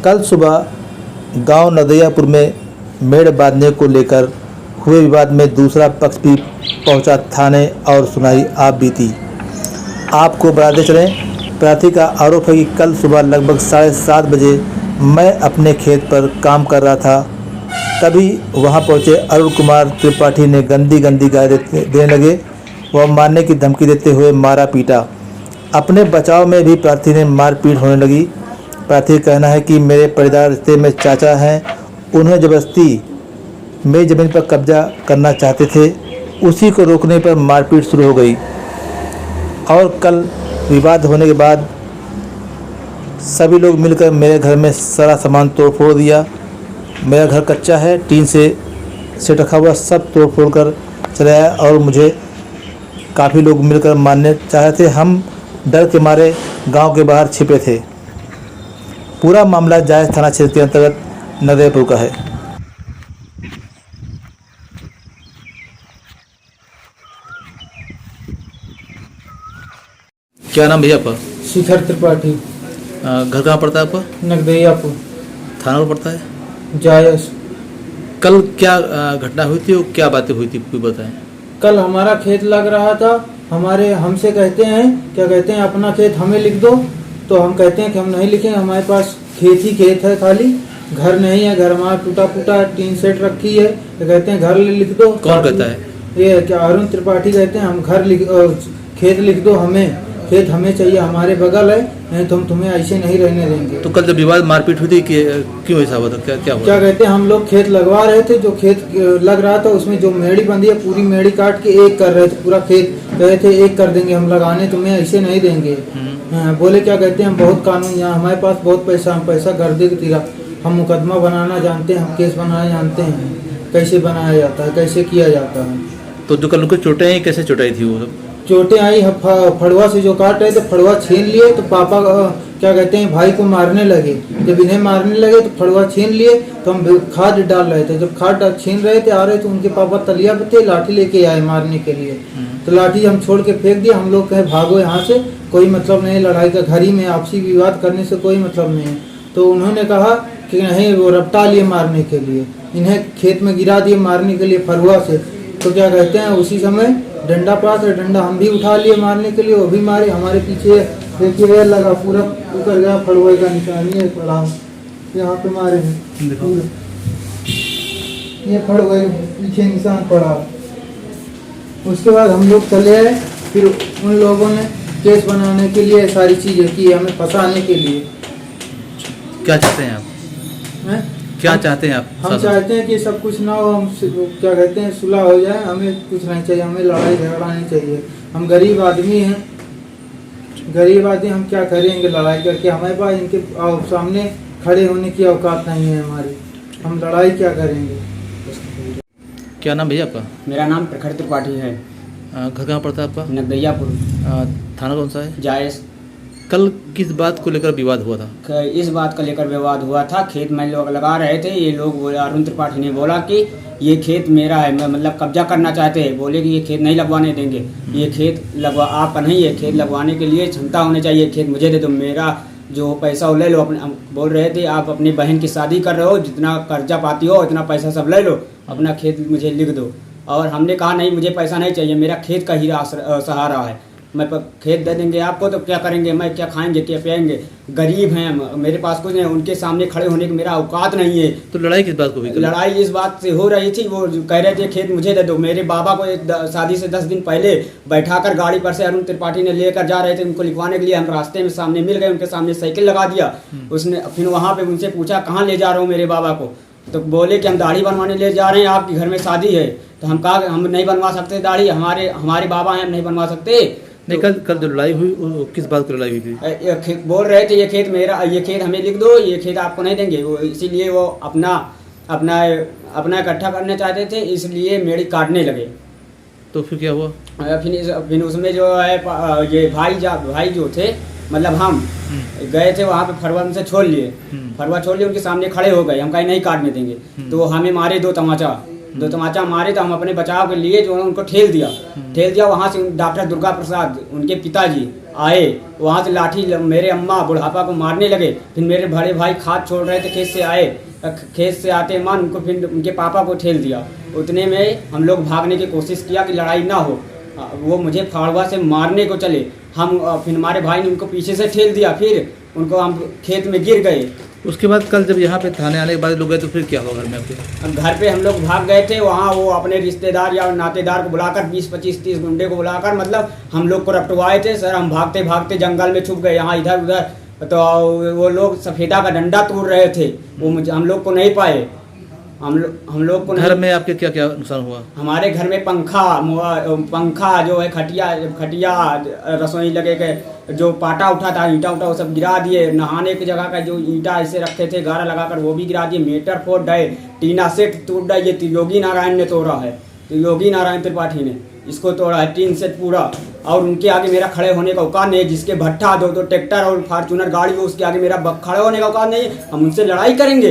कल सुबह गांव नदैयापुर में मेड़ बांधने को लेकर हुए विवाद में दूसरा पक्ष भी पहुंचा थाने और सुनाई आप बीती। आपको बताते चलें, प्रार्थी का आरोप है कि कल सुबह लगभग 7:30 बजे मैं अपने खेत पर काम कर रहा था, तभी वहां पहुंचे अरुण कुमार त्रिपाठी ने गंदी गाली देने लगे। वह मारने की धमकी देते हुए मारा पीटा। अपने बचाव में भी प्रार्थी ने मारपीट होने लगी। प्रार्थी का कहना है कि मेरे परिवार रिश्ते में चाचा हैं, उन्हें ज़बरदस्ती मेरी ज़मीन पर कब्जा करना चाहते थे। उसी को रोकने पर मारपीट शुरू हो गई और कल विवाद होने के बाद सभी लोग मिलकर मेरे घर में सारा सामान तोड़ फोड़ दिया। मेरा घर कच्चा है, टीन से सेट रखा हुआ, सब तोड़ फोड़ कर चले आया और मुझे काफ़ी लोग मिलकर मारने चाह रहे थे। हम डर के मारे गांव के बाहर छिपे थे। पूरा मामला जायज़ थाना क्षेत्र के अंतर्गत नदैयापुर का है। क्या नाम भैया आपका? शिखर त्रिपाठी। घर कहाँ पड़ता है आपका? नगदैयापुर। थाना पर पड़ता है? जायस। कल क्या घटना हुई थी और क्या बातें हुई थी, कोई बताएं। कल हमारा खेत लग रहा था, हमसे कहते हैं, क्या कहते हैं, अपना खेत हमें लिख दो। तो हम कहते हैं कि हम नहीं लिखेंगे, हमारे पास खेत ही खेत है, खाली घर नहीं है। घर हमारा टूटा फूटा टीन सेट रखी है। तो कहते हैं घर लिख दो। कौन कहता है? ये क्या अरुण त्रिपाठी कहते हैं, हम खेत लिख दो, हमें खेत हमें चाहिए, हमारे बगल है, नहीं तो हम तुम्हें ऐसे नहीं रहने देंगे। तो कल जब विवाद मारपीट हुई थी क्यों ऐसा हुआ था? क्या हुआ? क्या कहते हैं, हम लोग खेत लगवा रहे थे, जो खेत लग रहा था उसमें जो मेड़ी बंधी है पूरी मेड़ी काट के एक कर रहे थे। पूरा खेत कहे थे एक कर देंगे हम लगाने, तुम्हें ऐसे नहीं देंगे। बोले क्या कहते हैं, हम बहुत कानून, यहाँ हमारे पास बहुत पैसा, हम पैसा कर दे तेरा, हम मुकदमा बनाना जानते हैं, हम केस बनाना जानते हैं, कैसे बनाया जाता है, कैसे किया जाता है। तो जो कल उनको चोटें आई, कैसे चोटें थी वो? चोटें आई, फड़वा से जो काट रहे थे, फड़वा छीन लिए तो पापा क्या कहते हैं भाई को मारने लगे। जब इन्हें मारने लगे तो फड़वा छीन लिए, तो हम खाद डाल रहे थे। जब खाद छीन रहे थे, आ रहे थे, उनके पापा तलिया पे थे, लाठी लेके आए मारने के लिए। तो लाठी हम छोड़ के फेंक दिया। हम लोग कहे भागो यहाँ से, कोई मतलब नहीं, लड़ाई का घर ही में आपसी विवाद करने से कोई मतलब नहीं है। तो उन्होंने कहा कि नहीं, वो रपटा लिए मारने के लिए, इन्हें खेत में गिरा दिए मारने के लिए फरुआ से। तो क्या कहते हैं, उसी समय डंडा पास है, डंडा हम भी उठा लिए मारने के लिए, वो भी मारे। हमारे पीछे देखिए रेल लगा, पूरा उतर गया, फड़ुए का निशान ये पड़ा, यहाँ पे मारे हैं, ये फड़ुए पीछे निशान पड़ा। उसके बाद हम लोग चले आए, फिर उन लोगों ने केस बनाने के लिए सारी चीजें की, हमें फंसाने के लिए। क्या चाहते हैं आप? क्या चाहते हैं आप? हम चाहते हैं कि सब कुछ ना हो, हम क्या कहते हैं सुलह हो जाए, हमें कुछ नहीं चाहिए, हमें लड़ाई झगड़ा नहीं चाहिए। हम गरीब आदमी हैं, गरीब आदमी, हम क्या करेंगे लड़ाई करके? हमारे पास इनके सामने खड़े होने की औकात नहीं है हमारी, हम लड़ाई क्या करेंगे? क्या नाम भैया आपका? मेरा नाम प्रखर त्रिपाठी है। घर कहाँ पड़ता है आपका? नगदैयापुर। थाना कौन सा है? जायस। कल किस बात को लेकर विवाद हुआ था? इस बात को लेकर विवाद हुआ था, खेत में लोग लगा रहे थे। ये लोग अरुण त्रिपाठी ने बोला कि ये खेत मेरा है, मतलब कब्जा करना चाहते हैं। बोले कि ये खेत नहीं लगवाने देंगे, ये खेत लगवा आपका नहीं, ये खेत लगवाने के लिए क्षमता होनी चाहिए, खेत मुझे दे दो, मेरा जो पैसा वो ले लो। अपने बोल रहे थे आप अपनी बहन की शादी कर रहे हो, जितना कर्जा पाती हो इतना पैसा सब ले लो, अपना खेत मुझे लिख दो। और हमने कहा नहीं, मुझे पैसा नहीं चाहिए, मेरा खेत का ही सहारा है, मैं खेत दे देंगे आपको तो क्या करेंगे, मैं क्या खाएंगे, क्या पिएंगे, गरीब हैं, मेरे पास कुछ नहीं, उनके सामने खड़े होने की मेरा औकात नहीं है। तो लड़ाई किस बात को हुई? लड़ाई इस बात से हो रही थी, वो कह रहे थे खेत मुझे दे दो। मेरे बाबा को शादी से 10 दिन पहले बैठाकर गाड़ी पर से अरुण त्रिपाठी ने लेकर जा रहे थे उनको लिखवाने के लिए। हम रास्ते में सामने मिल गए, उनके सामने साइकिल लगा दिया। उसने फिर वहाँ पे उनसे पूछा कहाँ ले जा रहे हो मेरे बाबा को, तो बोले कि हम दाढ़ी बनवाने ले जा रहे हैं, आपके घर में शादी है। तो हम कहा हम नहीं बनवा सकते दाढ़ी, हमारे बाबा हैं, हम नहीं बनवा सकते। नहीं, कल जो लड़ाई हुई किस बात की लड़ाई हुई थी? बोल रहे थे ये खेत मेरा, ये खेत हमें लिख दो, ये खेत आपको नहीं देंगे। वो इसीलिए वो अपना इकट्ठा करना चाहते थे, इसलिए मेड़ी काटने लगे। तो फिर क्या हुआ? फिर उसमें जो है ये भाई जो थे, मतलब हम गए थे वहाँ पे, फरवा से छोड़ लिए, फरवा छोड़ लिए, उनके सामने खड़े हो गए, हम कहीं नहीं काटने देंगे। तो हमें मारे 2 तमाचा, दो तमाचा मारे तो हम अपने बचाव के लिए जो है उनको ठेल दिया। वहाँ से डॉक्टर दुर्गा प्रसाद उनके पिताजी आए, वहाँ से लाठी मेरे अम्मा बुढ़ापा को मारने लगे। फिर मेरे बड़े भाई खाद छोड़ रहे थे, खेत से आए, खेत से आते मान उनको फिर उनके पापा को ठेल दिया। उतने में हम लोग भागने की कोशिश किया कि लड़ाई ना हो, वो मुझे फाड़वा से मारने को चले। हम फिर हमारे भाई ने उनको पीछे से ठेल दिया, फिर उनको हम खेत में गिर गए। उसके बाद कल जब यहाँ पे थाने आने के बाद लोग गए तो फिर क्या हुआ घर में आपके? घर पे हम लोग भाग गए थे, वहाँ वो अपने रिश्तेदार या नातेदार को बुलाकर 20, 25, 30 गुंडे को बुलाकर मतलब हम लोग को रपटवाए थे सर। हम भागते भागते जंगल में छुप गए, यहाँ इधर उधर। तो वो लोग सफेदा का डंडा तोड़ रहे थे, वो हम लोग को नहीं पाए। हम लोग को घर में आपके क्या क्या नुकसान हुआ? हमारे घर में पंखा जो है, खटिया रसोई लगे के जो पाटा उठा था, ईंटा उठा, वो सब गिरा दिए। नहाने की जगह का जो ईंटा ऐसे रखे थे गारा लगाकर वो भी गिरा दिए। मीटर फोड़ डाले, टीना सेट तोड़ डाले। ये योगी नारायण ने तोड़ा है, योगी नारायण त्रिपाठी ने इसको तोड़ा है, टीन सेट पूरा। और उनके आगे मेरा खड़े होने का औकात नहीं है। जिसके भट्ठा 2 ट्रैक्टर और फॉर्चूनर गाड़ी हो उसके आगे मेरा खड़े होने का औकात नहीं है। हम उनसे लड़ाई करेंगे?